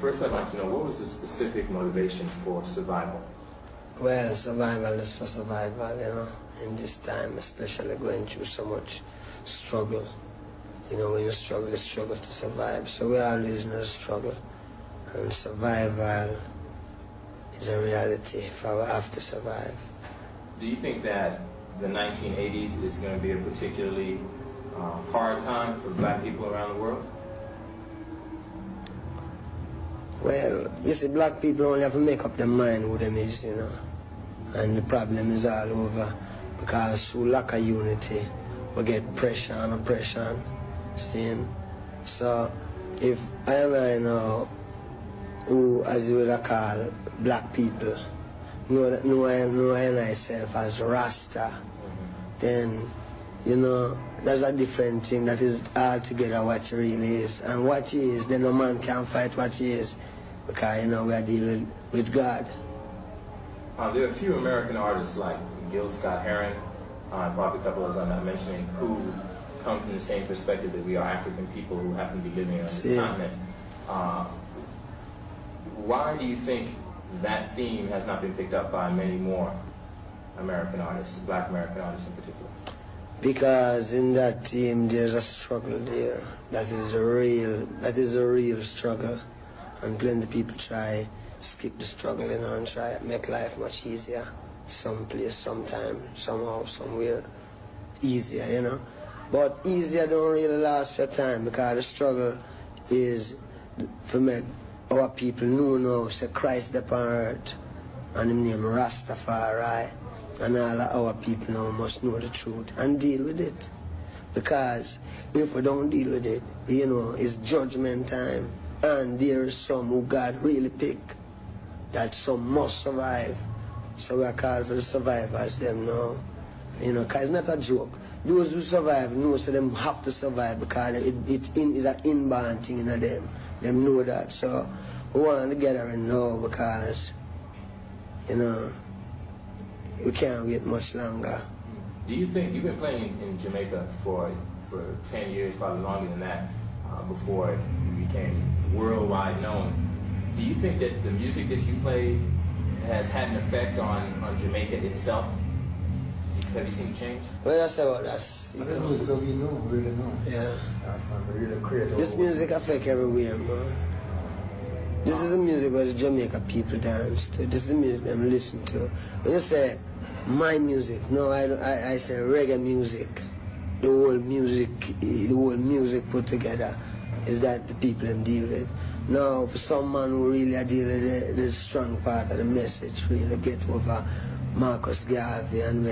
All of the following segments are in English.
First, I'd like to know, what was the specific motivation for survival? Well, survival is for survival, you know, in this time, especially going through so much struggle. You know, when you struggle to survive. So we always know the struggle. And survival is a reality if I have to survive. Do you think that the 1980s is going to be a particularly hard time for black people around the world? Well, you see, black people only have to make up their mind who them is, you know. And the problem is all over because through lack of unity, we get pressure and oppression, seeing. So if I know who, as you would call, black people, know I myself as Rasta, then, you know, that's a different thing. That is altogether what it really is. And what he is, then no man can fight what he is, because, you know, we are dealing with God. There are a few American artists like Gil Scott-Heron, probably a couple others I'm not mentioning, who come from the same perspective that we are African people who happen to be living on this continent. Why do you think that theme has not been picked up by many more American artists, black American artists in particular? Because in that theme there's a struggle there. That is a real struggle. And plenty of people try skip the struggle, you know, and try to make life much easier. Someplace, sometime, somehow, somewhere, easier, you know. But easier don't really last for time because the struggle is for make our people know now, say Christ upon earth, and him name Rastafari, and all of our people now must know the truth and deal with it. Because if we don't deal with it, you know, it's judgment time, and there is some who God really pick, that some must survive. So we are called for the survivors, them now. You know, because it's not a joke. Those who survive know so them have to survive because it is an inborn thing in them. Them know that. So we want to get her now because, you know, we can't wait much longer. Do you think, you've been playing in Jamaica for 10 years, probably longer than that, before you became worldwide known. Do you think that the music that you play has had an effect on Jamaica itself? Have you seen the change? Well, that's about us. We really know. Yeah. Really creative. This music affect everywhere, man. This is the music where the Jamaica people dance to. This is the music them listen to. When you say my music, no, I say reggae music. The whole music put together is that the people them deal with. Now, for some man who really deal with the strong part of the message, really get over Marcus Garvey and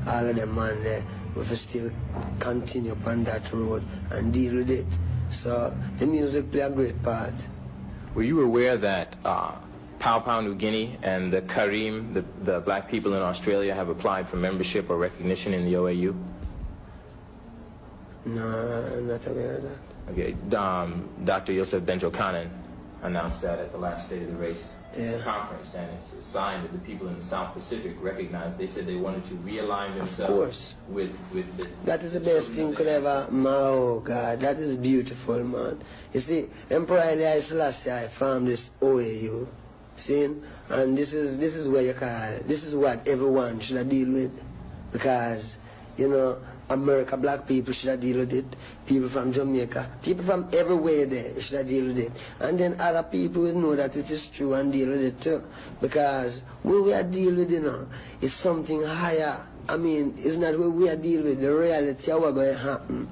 all of them man there, we still continue upon that road and deal with it. So the music play a great part. Were you aware that Papua New Guinea and the Karim, the black people in Australia, have applied for membership or recognition in the OAU? No, I'm not aware of that. Okay, Dr. Joseph Benjo-Kanan announced that at the last State of the Race conference, and it's a sign that the people in the South Pacific recognized. They said they wanted to realign themselves with the... That is the best thing could ever... Oh, God, that is beautiful, man. You see, Emperor Haile Selassie formed this OAU, see? And this is where you call... This is what everyone should deal with, because, you know, America, black people should deal with it. People from Jamaica, people from everywhere there should deal with it. And then other people will know that it is true and deal with it too. Because what we are dealing with, you know, is something higher. I mean, it's not what we are dealing with. The reality of what's going to happen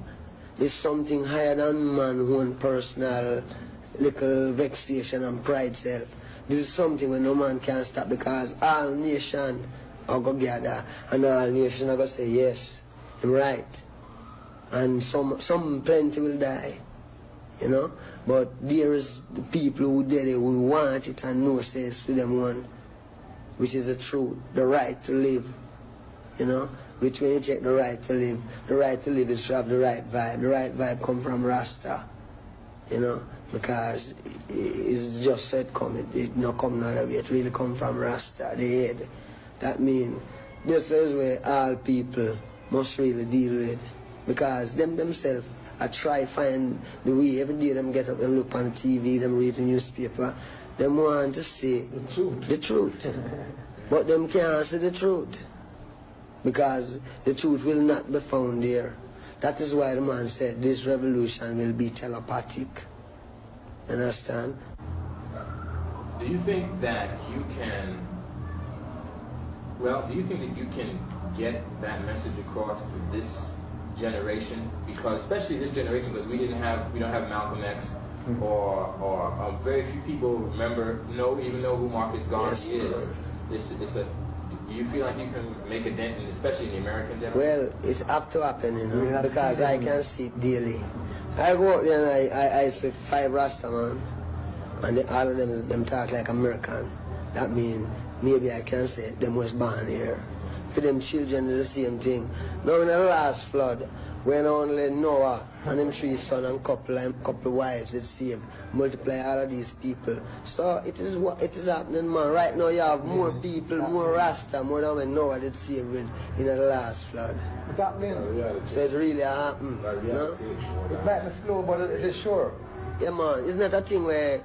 is something higher than man's own personal little vexation and pride self. This is something where no man can stop, because all nations are going to gather and all nations are going to say yes. Right, and some plenty will die, you know. But there is the people who did it, who want it and know says to them one, which is the truth, the right to live, you know. Which when you check the right to live is to have the right vibe. The right vibe come from Rasta, you know, because it's just said come, it not come another way. It really come from Rasta, the head. That means this is where all people must really deal with, because them themselves I try find the way every day them get up and look on the TV, them read the newspaper, them want to see the truth. But them can't see the truth because the truth will not be found there. That is why the man said this revolution will be telepathic. Understand? Do you think that you can, well, do you think that you can get that message across to this generation? Because especially this generation, because we don't have Malcolm X, or very few people remember, even know who Marcus Garvey is. Do you feel like you can make a dent, especially in the American generation? Well, it's have to happen, you know, because I can see it daily. I go out there and I see 5 Rasta man, and all of them talk like American. That means maybe I can say them was born here. For them children is the same thing. Now in the last flood, when only Noah and them 3 sons and couple wives that saved, multiply all of these people. So it is what it is happening, man. Right now you have more people, more Rasta, more than when Noah did save in the last flood. It's happening. So it really happened, you know? It might be slow, but it is sure. Yeah, man. It's not a thing where,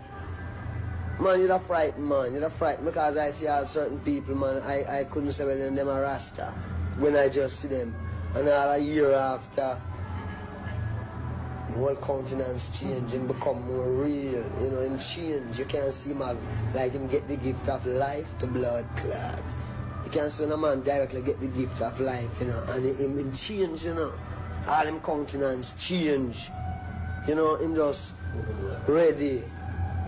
man, you're frightened, man. You're frightened because I see all certain people, man. I couldn't say, well, them are Rasta when I just see them. And all a year after, the whole countenance change and become more real, you know, and change. You can't see him like him get the gift of life to blood clot. You can't see when a man directly get the gift of life, you know, and him change, you know. All him countenance change. You know, him just ready.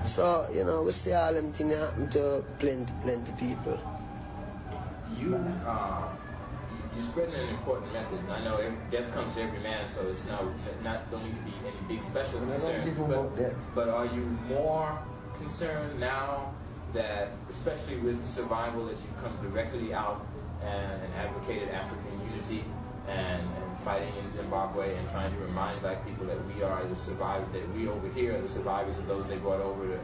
So, you know, we see all them things happen to plenty people. You're spreading an important message, and I know death comes to every man, so it's don't need to be any big special concern. But are you more concerned now that, especially with survival, that you've come directly out and advocated African unity and fighting in Zimbabwe and trying to remind black people that we are the survivors, that we over here are the survivors of those they brought over the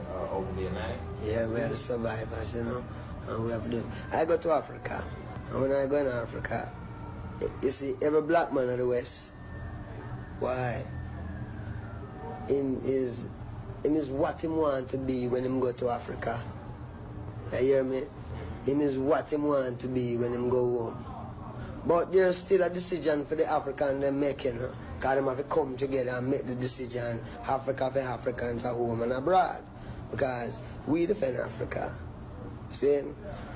Atlantic? Yeah, we are the survivors, you know, and we have to. I go to Africa, and when I go in Africa, you see, every black man of the West, why? Him is what him want to be when him go to Africa. You hear me? Him is what him want to be when him go home. But there's still a decision for the African them making, because them have to come together and make the decision, Africa for Africans at home and abroad. Because we defend Africa. See?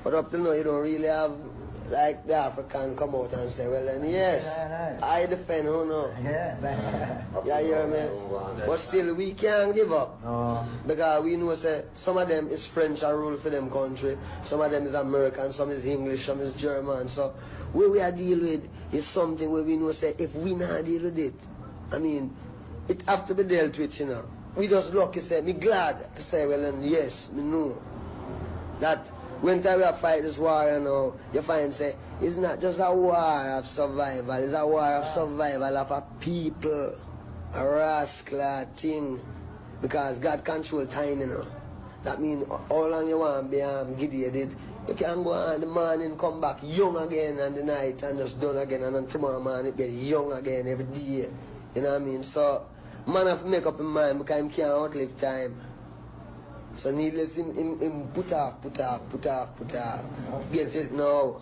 But up till now you don't really have like the African come out and say, well then yes, I defend who no. Yeah, you hear me? But still we can't give up. Because we know say some of them is French and rule for them country, some of them is American, some is English, some is German. So what we are dealing with is something where we know say if we not deal with it, I mean, it have to be dealt with, you know. We just lucky say, me glad to say, well then yes, me know that when time we have fight this war, you know, you find say it's not just a war of survival, it's a war of survival of a people, a rascal thing, because God control time, you know. That means how long you want to be gideated, you can go on the morning, come back young again, and the night and just done again, and then tomorrow morning it get young again every day. You know what I mean? So man have to make up his mind because he can't outlive time. So needless him put off. Get it now.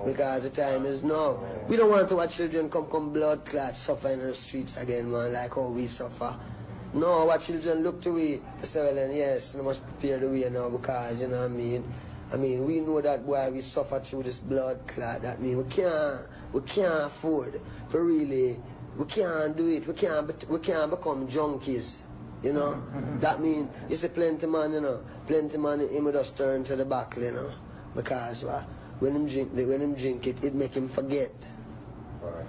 Because the time is now. We don't want our children come blood clot suffer in the streets again, man, like how we suffer. No, our children look to we for say, well then yes, we must prepare the way now because, you know what I mean? I mean, we know that boy we suffer through this blood clot. That means we can't afford for really, we can't do it. We can't become junkies. You know, that means you see plenty man, you know, plenty man him just turn to the back, you know, because when him drink it, it make him forget.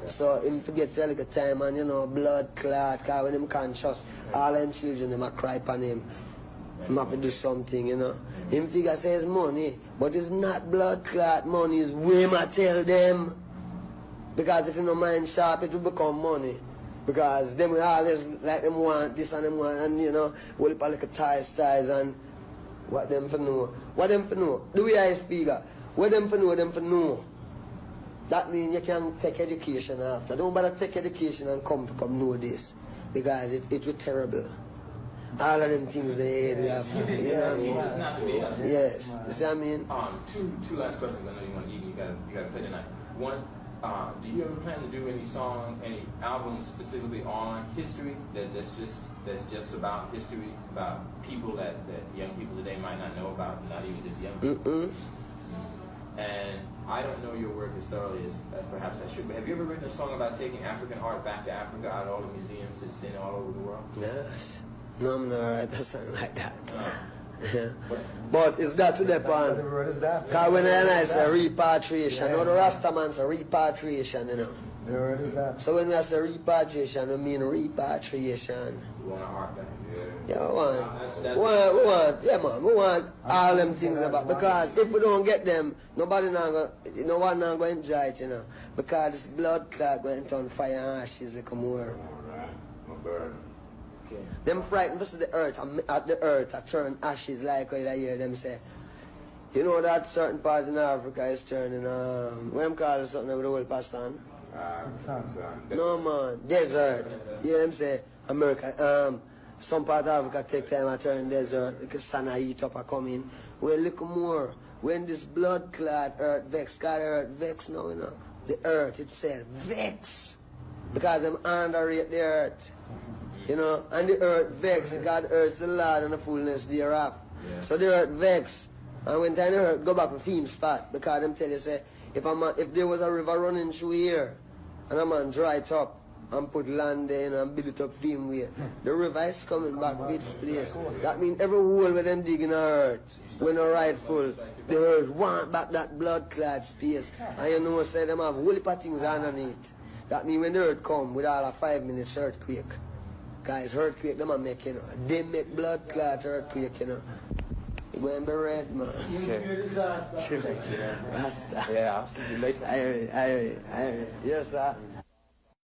So him forget for a little time and, you know, blood clot, because when him conscious, all them children them a cry upon him. Him have to do something, you know. Him figure says money, but it's not blood clot money, it's way I tell them. Because if you don't mind sharp, it will become money. Because them we always like them want this and them want, and you know, we'll put like a ties and what them for know. What them for know? The way I speak, what them for know, That means you can take education after. Don't bother take education and come know this. Because it was terrible. All of them things they have, you know what I mean? It's not to be. Yes, you see what I mean? Two last questions. I know you want to eat. You gotta play tonight. One, do you ever plan to do any albums specifically on history that's just about history, about people that young people today might not know about, not even just young people? And I don't know your work as thoroughly as perhaps I should, but have you ever written a song about taking African art back to Africa, out of all the museums it's in all over the world? Yes. No, I'm not write a song like that. But it's that to the point. Because when I say repatriation, the Rastaman say repatriation, you know. So when we say repatriation, we mean repatriation. You want a art back? Yeah, we want all them things about, because if we don't get them, no one not going to enjoy it, you know. Because this blood clot went on fire and ashes like a more. Alright, my bird. Okay. Them frightened versus the earth, at the earth, I turn ashes like how you hear them say. You know that certain parts in Africa is turning, what them call something with the whole person? No man, desert. You hear them say, America, some part of Africa take time to turn desert because sun heat up and come in. Well, look more. When this blood clot earth vex, God earth vex now, you know. The earth itself vex. Because I'm underrate the earth. You know, and the earth vex. God earth's the Lord and the fullness thereof. Yeah. So the earth vex. And when time the earth go back to theme spot, because them tell you say, if there was a river running through here and a man dry it up and put land there, you know, and build it up theme way, the river is coming back to its place. That means every hole where them dig in the earth, when they're rightful, the earth want back that blood clot space. And you know, say them have whole heap of things underneath. That means when the earth come with all a 5 minutes earthquake, guys, earthquake them are make, you know. They make blood clot earthquake, you know. You go and be red, man. Thank you. Rasta. Yeah, I'll see you later. I hear it. Yes, sir.